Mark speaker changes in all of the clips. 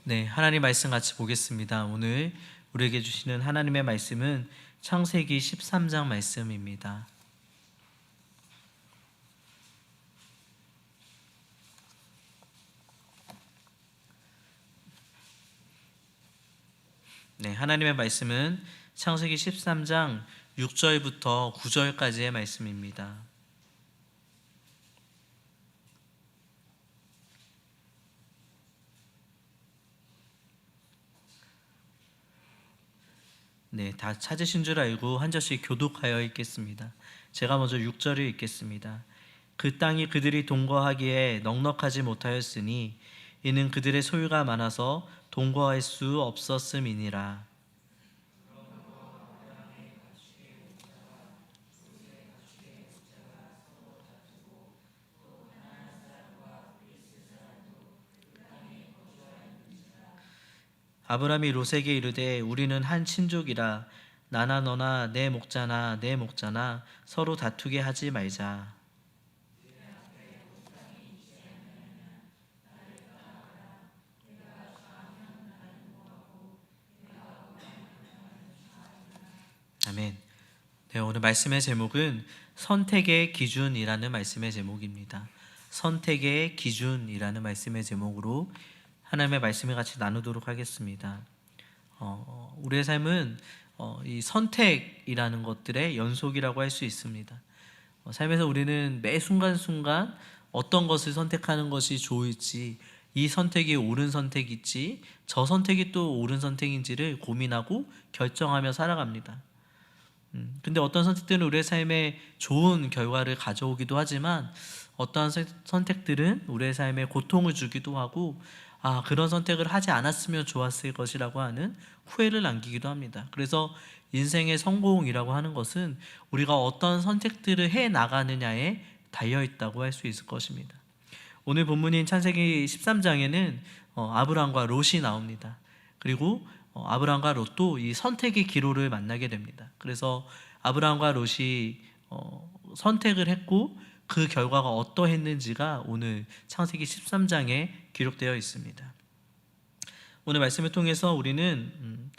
Speaker 1: 네, 하나님 말씀 같이 보겠습니다. 오늘 우리에게 주시는 하나님의 말씀은 창세기 13장 말씀입니다. 네, 하나님의 말씀은 창세기 13장 6절부터 9절까지의 말씀입니다. 네, 다 찾으신 줄 알고 한 절씩 교독하여 읽겠습니다. 제가 먼저 6절을 읽겠습니다. 그 땅이 그들이 동거하기에 넉넉하지 못하였으니 이는 그들의 소유가 많아서 동거할 수 없었음이니라. 아브람이 롯에게 이르되 우리는 한 친족이라 나나 너나 내 목자나 내 목자나 서로 다투게 하지 말자. 아멘. 네, 오늘 말씀의 제목은 선택의 기준이라는 말씀의 제목입니다. 선택의 기준이라는 말씀의 제목으로 하나님의 말씀을 같이 나누도록 하겠습니다. 우리의 삶은 이 선택이라는 것들의 연속이라고 할 수 있습니다. 삶에서 우리는 매 순간순간 어떤 것을 선택하는 것이 좋을지, 이 선택이 옳은 선택일지, 저 선택이 또 옳은 선택인지를 고민하고 결정하며 살아갑니다. 근데 어떤 선택들은 우리의 삶에 좋은 결과를 가져오기도 하지만 어떠한 선택들은 우리의 삶에 고통을 주기도 하고 그런 선택을 하지 않았으면 좋았을 것이라고 하는 후회를 남기기도 합니다. 그래서 인생의 성공이라고 하는 것은 우리가 어떤 선택들을 해 나가느냐에 달려 있다고 할 수 있을 것입니다. 오늘 본문인 창세기 13장에는 아브람과 롯이 나옵니다. 그리고 아브람과 롯도 이 선택의 기로를 만나게 됩니다. 그래서 아브람과 롯이 선택을 했고 그 결과가 어떠했는지가 오늘 창세기 13장에 기록되어 있습니다. 오늘 말씀을 통해서 우리는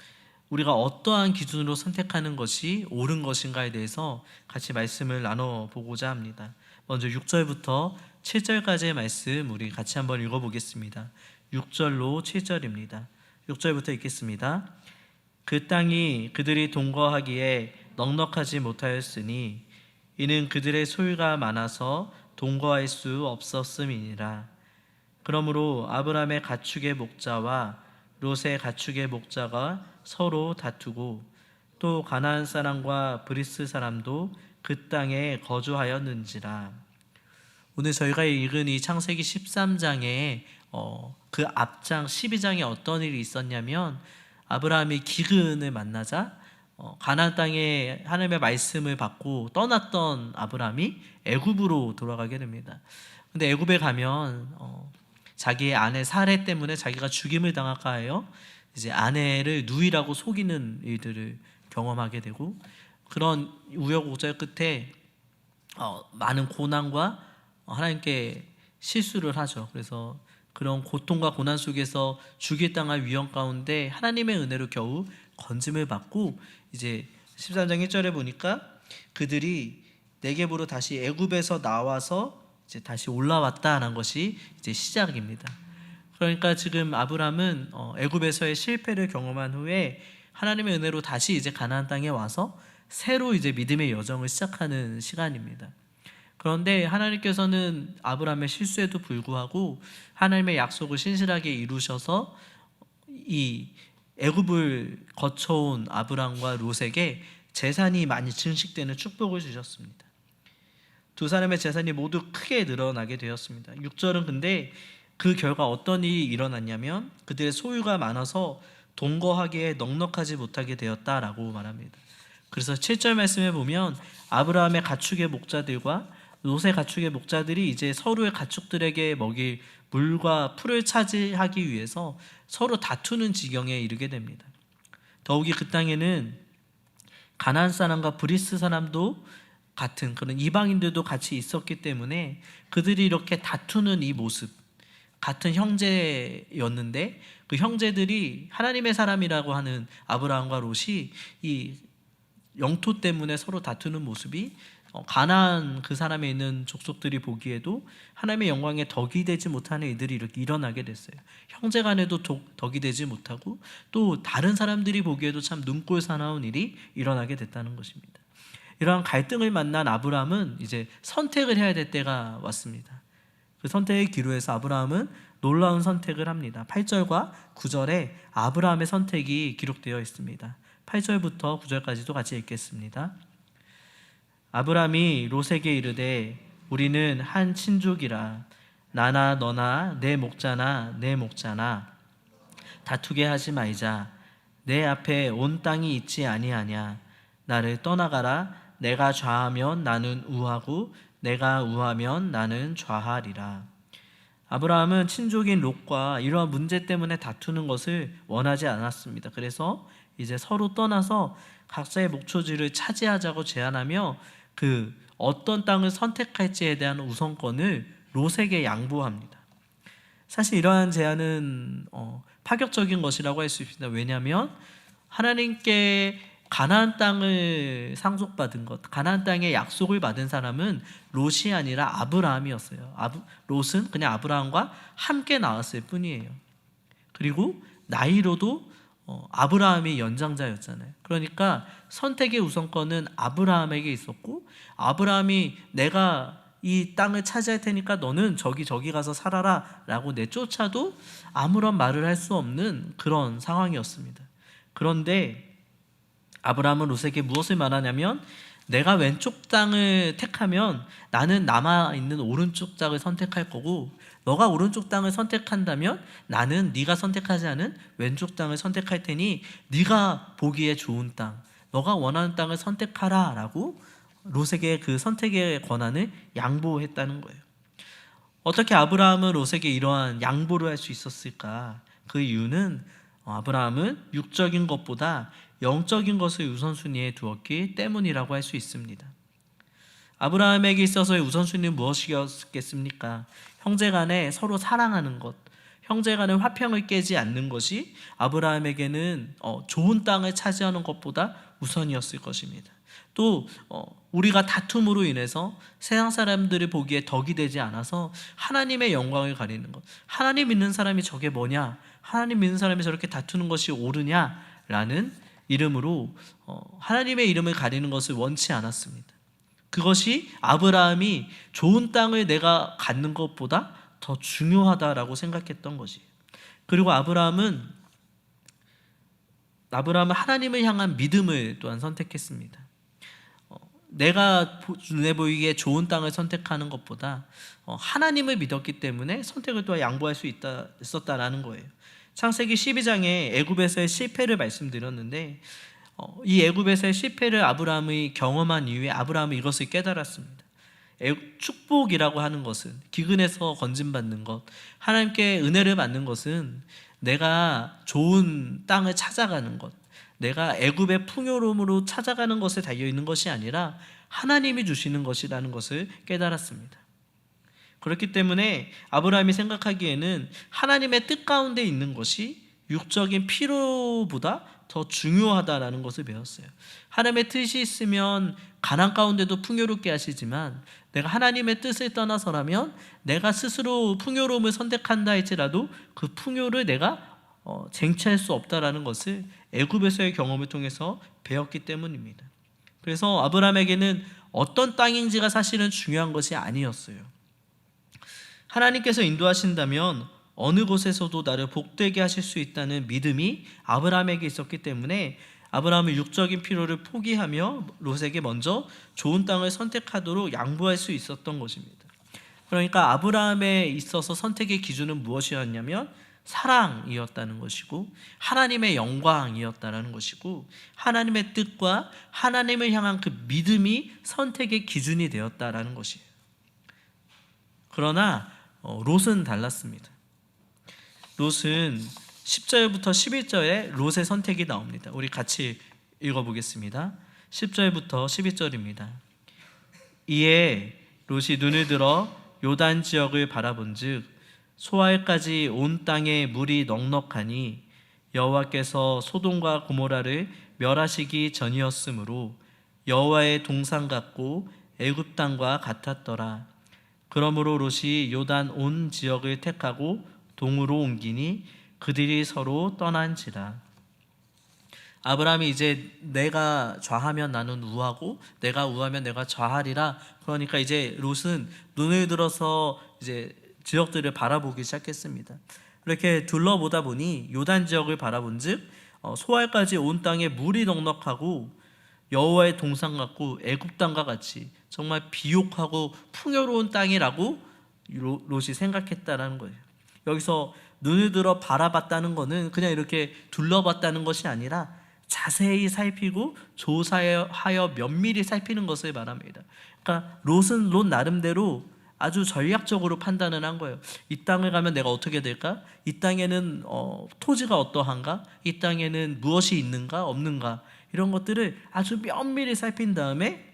Speaker 1: 우리가 어떠한 기준으로 선택하는 것이 옳은 것인가에 대해서 같이 말씀을 나눠보고자 합니다. 먼저 6절부터 7절까지의 말씀 우리 같이 한번 읽어보겠습니다. 6절로 7절입니다. 6절부터 읽겠습니다. 그 땅이 그들이 동거하기에 넉넉하지 못하였으니 이는 그들의 소유가 많아서 동거할 수 없었음이니라. 그러므로 아브람의 가축의 목자와 롯의 가축의 목자가 서로 다투고 또 가나안 사람과 브리스 사람도 그 땅에 거주하였는지라. 오늘 저희가 읽은 이 창세기 13장에 그 앞장 12장에 어떤 일이 있었냐면 아브라함이 기근을 만나자 가나안 땅에 하나님의 말씀을 받고 떠났던 아브라함이 애굽으로 돌아가게 됩니다. 근데 애굽에 가면 자기의 아내 사레 때문에 자기가 죽임을 당할까 하여 이제 아내를 누이라고 속이는 일들을 경험하게 되고 그런 우여곡절 끝에 많은 고난과 하나님께 실수를 하죠. 그래서 그런 고통과 고난 속에서 죽일 당할 위험 가운데 하나님의 은혜로 겨우 건짐을 받고 이제 13장 1절에 보니까 그들이 네겝으로 다시 애굽에서 나와서 이제 다시 올라왔다는 것이 이제 시작입니다. 그러니까 지금 아브람은 애굽에서의 실패를 경험한 후에 하나님의 은혜로 다시 이제 가나안 땅에 와서 새로 이제 믿음의 여정을 시작하는 시간입니다. 그런데 하나님께서는 아브라함의 실수에도 불구하고 하나님의 약속을 신실하게 이루셔서 이 애굽을 거쳐온 아브람과 롯에게 재산이 많이 증식되는 축복을 주셨습니다. 두 사람의 재산이 모두 크게 늘어나게 되었습니다. 6절은 근데 그 결과 어떤 일이 일어났냐면 그들의 소유가 많아서 동거하기에 넉넉하지 못하게 되었다라고 말합니다. 그래서 7절 말씀에 보면 아브라함의 가축의 목자들과 롯의 가축의 목자들이 이제 서로의 가축들에게 먹일 물과 풀을 차지하기 위해서 서로 다투는 지경에 이르게 됩니다. 더욱이 그 땅에는 가나안 사람과 브리스 사람도 같은 그런 이방인들도 같이 있었기 때문에 그들이 이렇게 다투는 이 모습, 같은 형제였는데 그 형제들이 하나님의 사람이라고 하는 아브라함과 롯이 이 영토 때문에 서로 다투는 모습이 가나안 그 사람에 있는 족속들이 보기에도 하나님의 영광에 덕이 되지 못하는 일들이 이렇게 일어나게 됐어요. 형제 간에도 덕이 되지 못하고 또 다른 사람들이 보기에도 참 눈꼴 사나운 일이 일어나게 됐다는 것입니다. 이러한 갈등을 만난 아브라함은 이제 선택을 해야 될 때가 왔습니다. 그 선택의 기로에서 아브라함은 놀라운 선택을 합니다. 8절과 9절에 아브라함의 선택이 기록되어 있습니다. 8절부터 9절까지도 같이 읽겠습니다. 아브라함이 롯에게 이르되 우리는 한 친족이라 나나 너나 내 목자나 내 목자나 다투게 하지 말자. 내 앞에 온 땅이 있지 아니하냐. 나를 떠나가라. 내가 좌하면 나는 우하고 내가 우하면 나는 좌하리라. 아브라함은 친족인 롯과 이러한 문제 때문에 다투는 것을 원하지 않았습니다. 그래서 이제 서로 떠나서 각자의 목초지를 차지하자고 제안하며 그 어떤 땅을 선택할지에 대한 우선권을 롯에게 양보합니다. 사실 이러한 제안은 파격적인 것이라고 할 수 있습니다. 왜냐하면 하나님께 가나안 땅을 상속받은 것, 가나안 땅의 약속을 받은 사람은 롯이 아니라 아브라함이었어요. 롯은 그냥 아브라함과 함께 나왔을 뿐이에요. 그리고 나이로도 아브라함이 연장자였잖아요. 그러니까 선택의 우선권은 아브라함에게 있었고 아브라함이 내가 이 땅을 차지할 테니까 너는 저기 가서 살아라 라고 내쫓아도 아무런 말을 할 수 없는 그런 상황이었습니다. 그런데 아브라함은 롯에게 무엇을 말하냐면 내가 왼쪽 땅을 택하면 나는 남아있는 오른쪽 땅을 선택할 거고 너가 오른쪽 땅을 선택한다면 나는 네가 선택하지 않은 왼쪽 땅을 선택할 테니 네가 보기에 좋은 땅, 너가 원하는 땅을 선택하라 라고 롯에게 그 선택의 권한을 양보했다는 거예요. 어떻게 아브라함은 롯에게 이러한 양보를 할 수 있었을까? 그 이유는 아브라함은 육적인 것보다 영적인 것을 우선순위에 두었기 때문이라고 할 수 있습니다. 아브라함에게 있어서의 우선순위는 무엇이었겠습니까? 형제간에 서로 사랑하는 것, 형제간의 화평을 깨지 않는 것이 아브라함에게는 좋은 땅을 차지하는 것보다 우선이었을 것입니다. 또 우리가 다툼으로 인해서 세상 사람들이 보기에 덕이 되지 않아서 하나님의 영광을 가리는 것, 하나님 믿는 사람이 저게 뭐냐, 하나님 믿는 사람이 저렇게 다투는 것이 옳으냐라는 이름으로 하나님의 이름을 가리는 것을 원치 않았습니다. 그것이 아브라함이 좋은 땅을 내가 갖는 것보다 더 중요하다라고 생각했던 것이에요. 그리고 아브라함은 하나님을 향한 믿음을 또한 선택했습니다. 내가 눈에 보이기에 좋은 땅을 선택하는 것보다 하나님을 믿었기 때문에 선택을 또한 양보할 수 있었다라는 거예요. 창세기 12장에 애굽에서의 실패를 말씀드렸는데 이 애굽에서의 실패를 아브라함이 경험한 이후에 아브라함은 이것을 깨달았습니다. 축복이라고 하는 것은, 기근에서 건짐받는 것, 하나님께 은혜를 받는 것은 내가 좋은 땅을 찾아가는 것, 내가 애굽의 풍요로움으로 찾아가는 것에 달려있는 것이 아니라 하나님이 주시는 것이라는 것을 깨달았습니다. 그렇기 때문에 아브라함이 생각하기에는 하나님의 뜻 가운데 있는 것이 육적인 필요보다 더 중요하다라는 것을 배웠어요. 하나님의 뜻이 있으면 가난 가운데도 풍요롭게 하시지만 내가 하나님의 뜻을 떠나서라면 내가 스스로 풍요로움을 선택한다 할지라도 그 풍요를 내가 쟁취할 수 없다라는 것을 애굽에서의 경험을 통해서 배웠기 때문입니다. 그래서 아브라함에게는 어떤 땅인지가 사실은 중요한 것이 아니었어요. 하나님께서 인도하신다면 어느 곳에서도 나를 복되게 하실 수 있다는 믿음이 아브라함에게 있었기 때문에 아브라함은 육적인 필요를 포기하며 롯에게 먼저 좋은 땅을 선택하도록 양보할 수 있었던 것입니다. 그러니까 아브라함에 있어서 선택의 기준은 무엇이었냐면 사랑이었다는 것이고 하나님의 영광이었다는 것이고 하나님의 뜻과 하나님을 향한 그 믿음이 선택의 기준이 되었다는 것이에요. 그러나 롯은 달랐습니다. 롯은 10절부터 11절에 롯의 선택이 나옵니다. 우리 같이 읽어보겠습니다. 10절부터 11절입니다. 이에 롯이 눈을 들어 요단 지역을 바라본즉 소알까지 온 땅에 물이 넉넉하니 여호와께서 소돔과 고모라를 멸하시기 전이었으므로 여호와의 동산 같고 애굽 땅과 같았더라. 그러므로 롯이 요단 온 지역을 택하고 동으로 옮기니 그들이 서로 떠난지라. 아브라함이 이제 내가 좌하면 나는 우하고 내가 우하면 내가 좌하리라. 그러니까 이제 롯은 눈을 들어서 이제 지역들을 바라보기 시작했습니다. 이렇게 둘러보다 보니 요단 지역을 바라본즉 소알까지 온 땅에 물이 넉넉하고 여호와의 동산 같고 애굽 땅과 같이 정말 비옥하고 풍요로운 땅이라고 롯이 생각했다라는 거예요. 여기서 눈을 들어 바라봤다는 것은 그냥 이렇게 둘러봤다는 것이 아니라 자세히 살피고 조사하여 면밀히 살피는 것을 말합니다. 그러니까 롯은 롯 나름대로 아주 전략적으로 판단을 한 거예요. 이 땅을 가면 내가 어떻게 될까? 이 땅에는 토지가 어떠한가? 이 땅에는 무엇이 있는가 없는가? 이런 것들을 아주 면밀히 살핀 다음에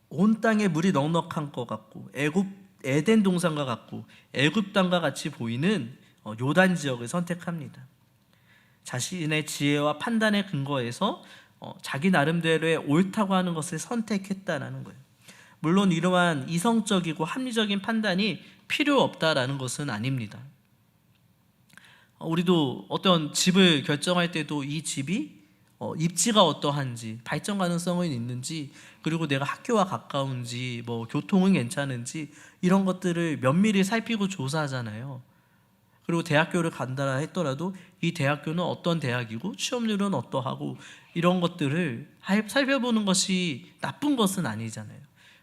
Speaker 1: 온 땅에 물이 넉넉한 것 같고 에덴 동산과 같고 애굽 땅과 같이 보이는 요단 지역을 선택합니다. 자신의 지혜와 판단의 근거에서 자기 나름대로의 옳다고 하는 것을 선택했다라는 거예요. 물론 이러한 이성적이고 합리적인 판단이 필요 없다라는 것은 아닙니다. 우리도 어떤 집을 결정할 때도 이 집이 입지가 어떠한지, 발전 가능성은 있는지, 그리고 내가 학교와 가까운지, 뭐 교통은 괜찮은지 이런 것들을 면밀히 살피고 조사하잖아요. 그리고 대학교를 간다 했더라도 이 대학교는 어떤 대학이고 취업률은 어떠하고 이런 것들을 살펴보는 것이 나쁜 것은 아니잖아요.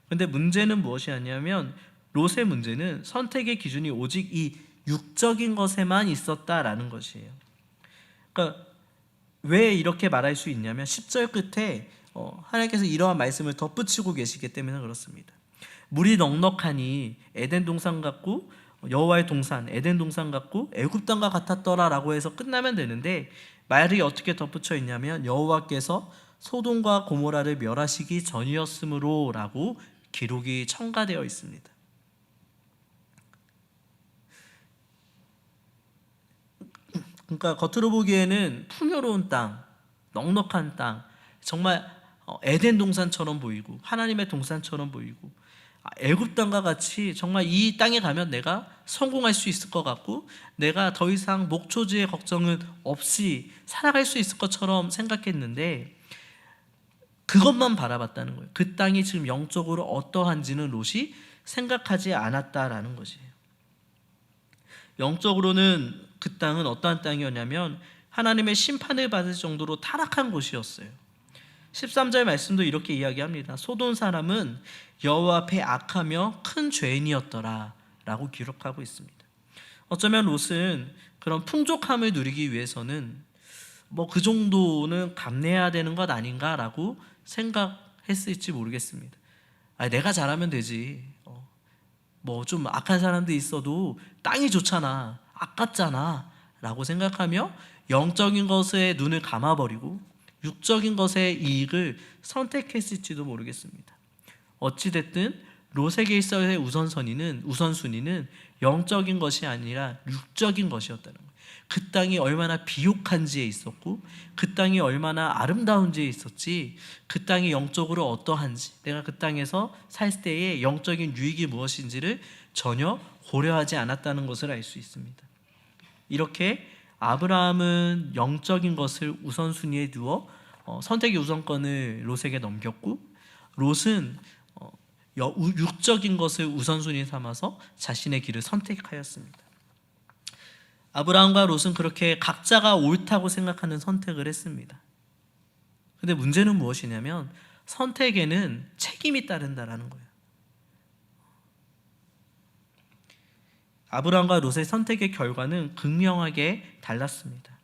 Speaker 1: 근데 문제는 무엇이냐면 롯의 문제는 선택의 기준이 오직 이 육적인 것에만 있었다라는 것이에요. 그러니까 왜 이렇게 말할 수 있냐면 10절 끝에 하나님께서 이러한 말씀을 덧붙이고 계시기 때문에 그렇습니다. 물이 넉넉하니 에덴 동산 같고 여호와의 동산 에덴 동산 같고 애굽 땅과 같았더라라고 해서 끝나면 되는데 말이 어떻게 덧붙여 있냐면 여호와께서 소돔과 고모라를 멸하시기 전이었으므로라고 기록이 첨가되어 있습니다. 그러니까 겉으로 보기에는 풍요로운 땅, 넉넉한 땅, 정말 에덴 동산처럼 보이고 하나님의 동산처럼 보이고 애굽 땅과 같이 정말 이 땅에 가면 내가 성공할 수 있을 것 같고 내가 더 이상 목초지의 걱정은 없이 살아갈 수 있을 것처럼 생각했는데 그것만 바라봤다는 거예요. 그 땅이 지금 영적으로 어떠한지는 롯이 생각하지 않았다라는 것이에요. 영적으로는 그 땅은 어떠한 땅이었냐면 하나님의 심판을 받을 정도로 타락한 곳이었어요. 13절 말씀도 이렇게 이야기합니다. 소돔 사람은 여호와 앞에 악하며 큰 죄인이었더라 라고 기록하고 있습니다. 어쩌면 롯은 그런 풍족함을 누리기 위해서는 뭐 그 정도는 감내해야 되는 것 아닌가라고 생각했을지 모르겠습니다. 내가 잘하면 되지. 뭐 좀 악한 사람도 있어도 땅이 좋잖아, 아깝잖아 라고 생각하며 영적인 것에 눈을 감아버리고 육적인 것의 이익을 선택했을지도 모르겠습니다. 어찌됐든 롯에게 있어서의 우선순위는 영적인 것이 아니라 육적인 것이었다는 거예요. 그 땅이 얼마나 비옥한지에 있었고 그 땅이 얼마나 아름다운지에 있었지 그 땅이 영적으로 어떠한지 내가 그 땅에서 살 때의 영적인 유익이 무엇인지를 전혀 고려하지 않았다는 것을 알 수 있습니다. 이렇게 아브라함은 영적인 것을 우선순위에 두어 선택의 우선권을 롯에게 넘겼고 롯은 육적인 것을 우선순위 삼아서 자신의 길을 선택하였습니다. 아브라함과 롯은 그렇게 각자가 옳다고 생각하는 선택을 했습니다. 그런데 문제는 무엇이냐면 선택에는 책임이 따른다라는 거예요. 아브라함과 롯의 선택의 결과는 극명하게 달랐습니다.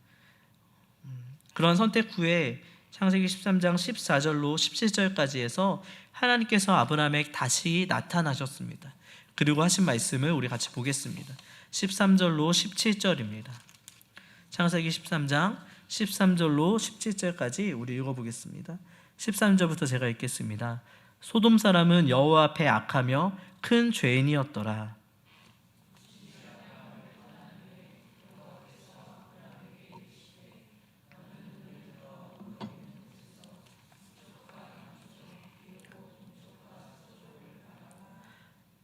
Speaker 1: 그런 선택 후에 창세기 13장 14절로 17절까지 해서 하나님께서 아브라함에게 다시 나타나셨습니다. 그리고 하신 말씀을 우리 같이 보겠습니다. 13절로 17절입니다. 창세기 13장 13절로 17절까지 우리 읽어보겠습니다. 13절부터 제가 읽겠습니다. 소돔 사람은 여호와 앞에 악하며 큰 죄인이었더라.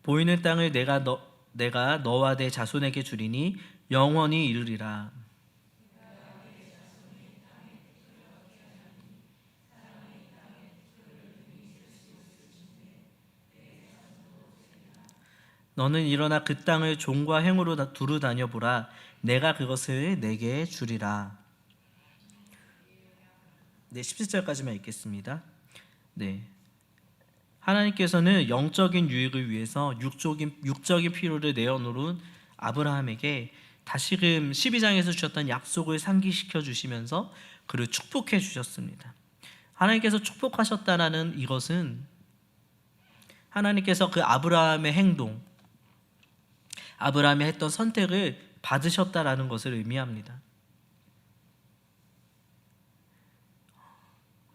Speaker 1: 보이는 땅을 내가 너와 내 자손에게 주리니 영원히 이르리라. 너는 일어나 그 땅을 종과 행으로 두루 다녀보라. 내가 그것을 내게 주리라. 네, 17절까지만 읽겠습니다. 네. 하나님께서는 영적인 유익을 위해서 육적인 필요를 내어놓은 아브라함에게 다시금 12장에서 주셨던 약속을 상기시켜 주시면서 그를 축복해 주셨습니다. 하나님께서 축복하셨다라는 이것은 하나님께서 그 아브라함의 행동, 아브라함이 했던 선택을 받으셨다라는 것을 의미합니다.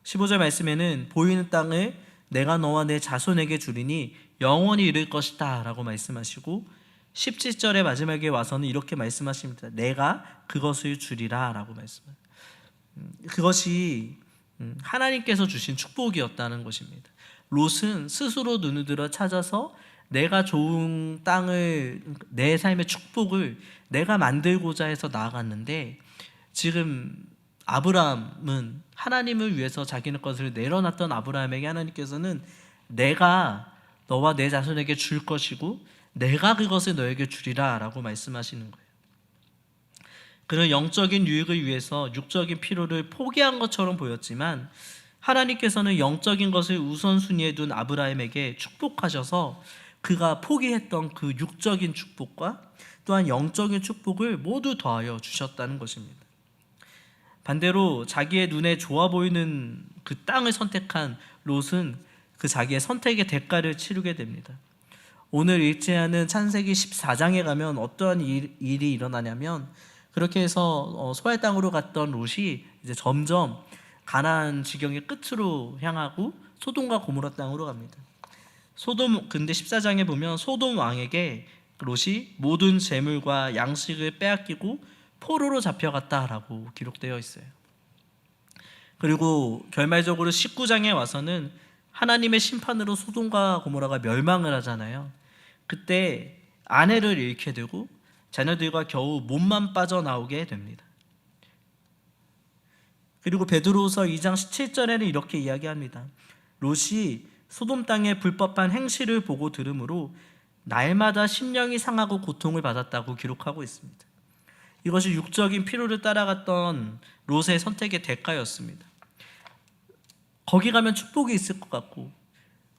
Speaker 1: 15절 말씀에는 보이는 땅을 내가 너와 내 자손에게 주리니 영원히 이를 것이다 라고 말씀하시고 17절의 마지막에 와서는 이렇게 말씀하십니다. 내가 그것을 주리라 라고 말씀합니다. 그것이 하나님께서 주신 축복이었다는 것입니다. 롯은 스스로 눈을 들어 찾아서 내가 좋은 땅을, 내 삶의 축복을 내가 만들고자 해서 나아갔는데, 지금 아브라함은 하나님을 위해서 자기의 것을 내려놨던 아브라함에게 하나님께서는 내가 너와 내 자손에게 줄 것이고 내가 그것을 너에게 주리라 라고 말씀하시는 거예요. 그런 영적인 유익을 위해서 육적인 필요를 포기한 것처럼 보였지만 하나님께서는 영적인 것을 우선순위에 둔 아브라함에게 축복하셔서 그가 포기했던 그 육적인 축복과 또한 영적인 축복을 모두 더하여 주셨다는 것입니다. 반대로 자기의 눈에 좋아 보이는 그 땅을 선택한 롯은 그 자기의 선택의 대가를 치르게 됩니다. 오늘 일제하는 창세기 14장에 가면 어떠한 일이 일어나냐면, 그렇게 해서 소알 땅으로 갔던 롯이 이제 점점 가나안 지경의 끝으로 향하고 소돔과 고모라 땅으로 갑니다. 근데 14장에 보면 소돔 왕에게 롯이 모든 재물과 양식을 빼앗기고 포로로 잡혀갔다라고 기록되어 있어요. 그리고 결말적으로 19장에 와서는 하나님의 심판으로 소돔과 고모라가 멸망을 하잖아요. 그때 아내를 잃게 되고 자녀들과 겨우 몸만 빠져나오게 됩니다. 그리고 베드로후서 2장 17절에는 이렇게 이야기합니다. 롯이 소돔 땅의 불법한 행실을 보고 들으므로 날마다 심령이 상하고 고통을 받았다고 기록하고 있습니다. 이것이 육적인 필요를 따라갔던 롯의 선택의 대가였습니다. 거기 가면 축복이 있을 것 같고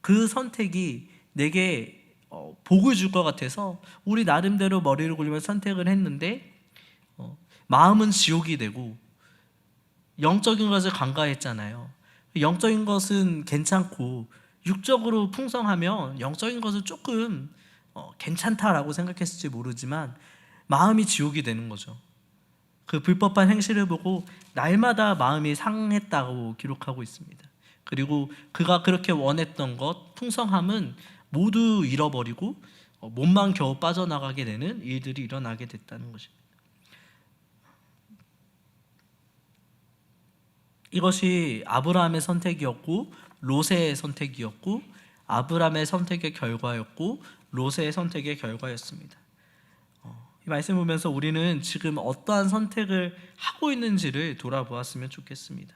Speaker 1: 그 선택이 내게 복을 줄 것 같아서 우리 나름대로 머리를 굴리며 선택을 했는데 마음은 지옥이 되고 영적인 것을 간과했잖아요. 영적인 것은 괜찮고 육적으로 풍성하면 영적인 것은 조금 괜찮다라고 생각했을지 모르지만 마음이 지옥이 되는 거죠. 그 불법한 행실을 보고 날마다 마음이 상했다고 기록하고 있습니다. 그리고 그가 그렇게 원했던 것, 풍성함은 모두 잃어버리고 몸만 겨우 빠져나가게 되는 일들이 일어나게 됐다는 것입니다. 이것이 아브라함의 선택이었고 롯의 선택이었고 아브라함의 선택의 결과였고 롯의 선택의 결과였습니다. 이 말씀 보면서 우리는 지금 어떠한 선택을 하고 있는지를 돌아보았으면 좋겠습니다.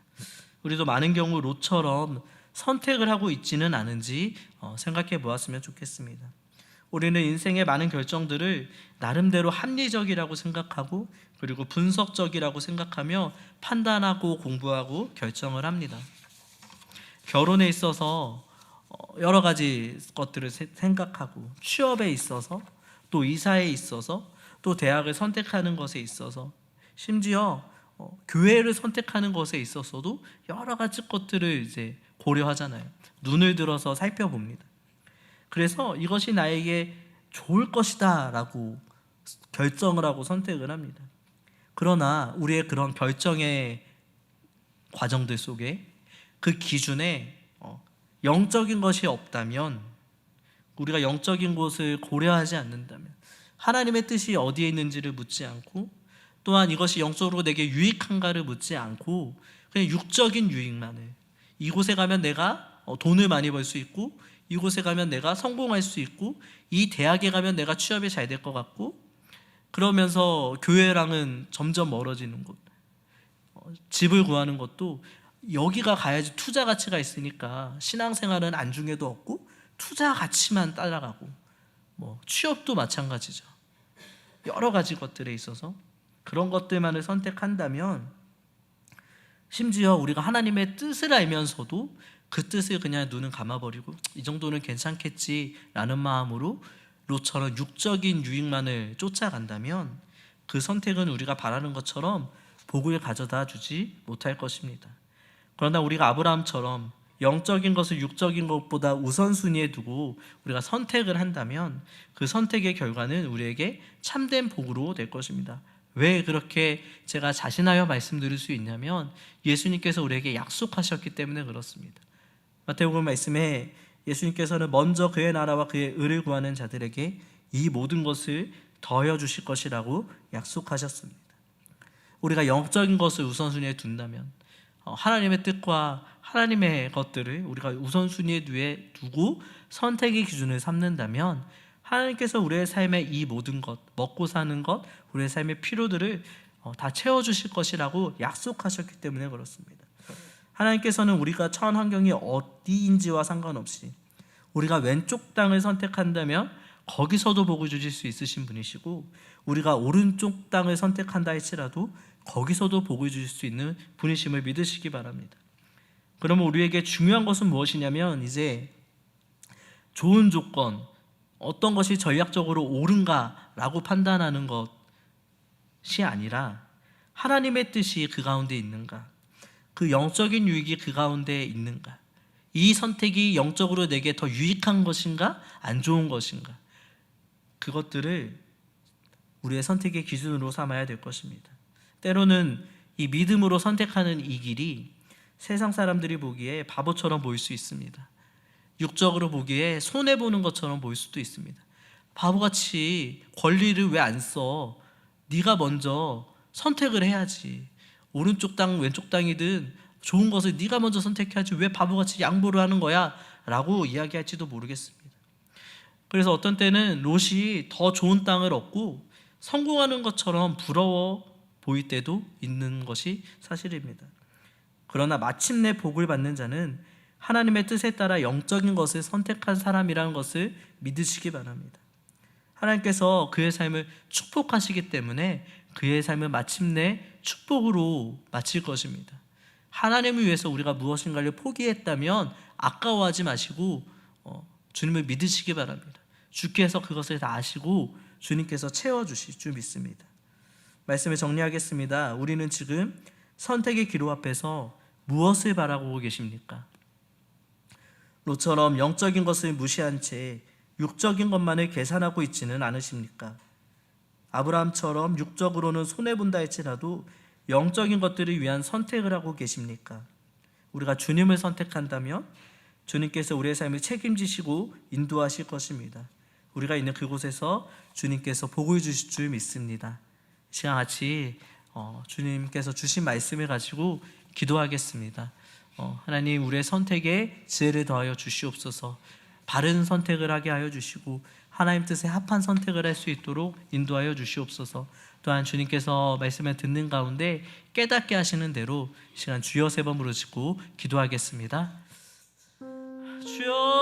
Speaker 1: 우리도 많은 경우 롯처럼 선택을 하고 있지는 않은지 생각해 보았으면 좋겠습니다. 우리는 인생의 많은 결정들을 나름대로 합리적이라고 생각하고 그리고 분석적이라고 생각하며 판단하고 공부하고 결정을 합니다. 결혼에 있어서 여러 가지 것들을 생각하고 취업에 있어서 또 이사에 있어서 또 대학을 선택하는 것에 있어서 심지어 교회를 선택하는 것에 있어서도 여러 가지 것들을 이제 고려하잖아요. 눈을 들어서 살펴봅니다. 그래서 이것이 나에게 좋을 것이다 라고 결정을 하고 선택을 합니다. 그러나 우리의 그런 결정의 과정들 속에 그 기준에 영적인 것이 없다면, 우리가 영적인 것을 고려하지 않는다면, 하나님의 뜻이 어디에 있는지를 묻지 않고 또한 이것이 영적으로 내게 유익한가를 묻지 않고 그냥 육적인 유익만을, 이곳에 가면 내가 돈을 많이 벌 수 있고 이곳에 가면 내가 성공할 수 있고, 이 대학에 가면 내가 취업이 잘 될 것 같고, 그러면서 교회랑은 점점 멀어지는 곳, 집을 구하는 것도 여기가 가야지 투자 가치가 있으니까 신앙생활은 안중에도 없고 투자 가치만 따라가고, 취업도 마찬가지죠. 여러 가지 것들에 있어서 그런 것들만을 선택한다면, 심지어 우리가 하나님의 뜻을 알면서도 그 뜻을 그냥 눈은 감아버리고 이 정도는 괜찮겠지라는 마음으로 롯처럼 육적인 유익만을 쫓아간다면, 그 선택은 우리가 바라는 것처럼 복을 가져다 주지 못할 것입니다. 그러나 우리가 아브라함처럼 영적인 것을 육적인 것보다 우선순위에 두고 우리가 선택을 한다면, 그 선택의 결과는 우리에게 참된 복으로 될 것입니다. 왜 그렇게 제가 자신하여 말씀드릴 수 있냐면, 예수님께서 우리에게 약속하셨기 때문에 그렇습니다. 마태복음 말씀에 예수님께서는 먼저 그의 나라와 그의 의를 구하는 자들에게 이 모든 것을 더하여 주실 것이라고 약속하셨습니다. 우리가 영적인 것을 우선순위에 둔다면, 하나님의 뜻과 하나님의 것들을 우리가 우선순위에 두고 선택의 기준을 삼는다면, 하나님께서 우리의 삶의 이 모든 것, 먹고 사는 것, 우리의 삶의 필요들을 다 채워주실 것이라고 약속하셨기 때문에 그렇습니다. 하나님께서는 우리가 처한 환경이 어디인지와 상관없이 우리가 왼쪽 땅을 선택한다면 거기서도 복을 주실 수 있으신 분이시고, 우리가 오른쪽 땅을 선택한다 할지라도 거기서도 복을 주실 수 있는 분이심을 믿으시기 바랍니다. 그러면 우리에게 중요한 것은 무엇이냐면, 이제 좋은 조건, 어떤 것이 전략적으로 옳은가라고 판단하는 것이 아니라 하나님의 뜻이 그 가운데 있는가, 그 영적인 유익이 그 가운데 있는가, 이 선택이 영적으로 내게 더 유익한 것인가 안 좋은 것인가, 그것들을 우리의 선택의 기준으로 삼아야 될 것입니다. 때로는 이 믿음으로 선택하는 이 길이 세상 사람들이 보기에 바보처럼 보일 수 있습니다. 육적으로 보기에 손해보는 것처럼 보일 수도 있습니다. 바보같이 권리를 왜 안 써? 네가 먼저 선택을 해야지. 오른쪽 땅 왼쪽 땅이든 좋은 것을 네가 먼저 선택해야지 왜 바보같이 양보를 하는 거야? 라고 이야기할지도 모르겠습니다. 그래서 어떤 때는 롯이 더 좋은 땅을 얻고 성공하는 것처럼 부러워 보일 때도 있는 것이 사실입니다. 그러나 마침내 복을 받는 자는 하나님의 뜻에 따라 영적인 것을 선택한 사람이라는 것을 믿으시기 바랍니다. 하나님께서 그의 삶을 축복하시기 때문에 그의 삶은 마침내 축복으로 마칠 것입니다. 하나님을 위해서 우리가 무엇인가를 포기했다면 아까워하지 마시고 주님을 믿으시기 바랍니다. 주께서 그것을 다 아시고 주님께서 채워주실 줄 믿습니다. 말씀을 정리하겠습니다. 우리는 지금 선택의 기로 앞에서 무엇을 바라보고 계십니까? 롯처럼 영적인 것을 무시한 채 육적인 것만을 계산하고 있지는 않으십니까? 아브라함처럼 육적으로는 손해본다 할지라도 영적인 것들을 위한 선택을 하고 계십니까? 우리가 주님을 선택한다면 주님께서 우리의 삶을 책임지시고 인도하실 것입니다. 우리가 있는 그곳에서 주님께서 복을 주실 줄 믿습니다. 시간 같이 주님께서 주신 말씀을 가지고 기도하겠습니다. 하나님, 우리의 선택에 지혜를 더하여 주시옵소서. 바른 선택을 하게 하여 주시고 하나님 뜻에 합한 선택을 할 수 있도록 인도하여 주시옵소서. 또한 주님께서 말씀을 듣는 가운데 깨닫게 하시는 대로 시간 주여 3번 부르시고 기도하겠습니다. 주여.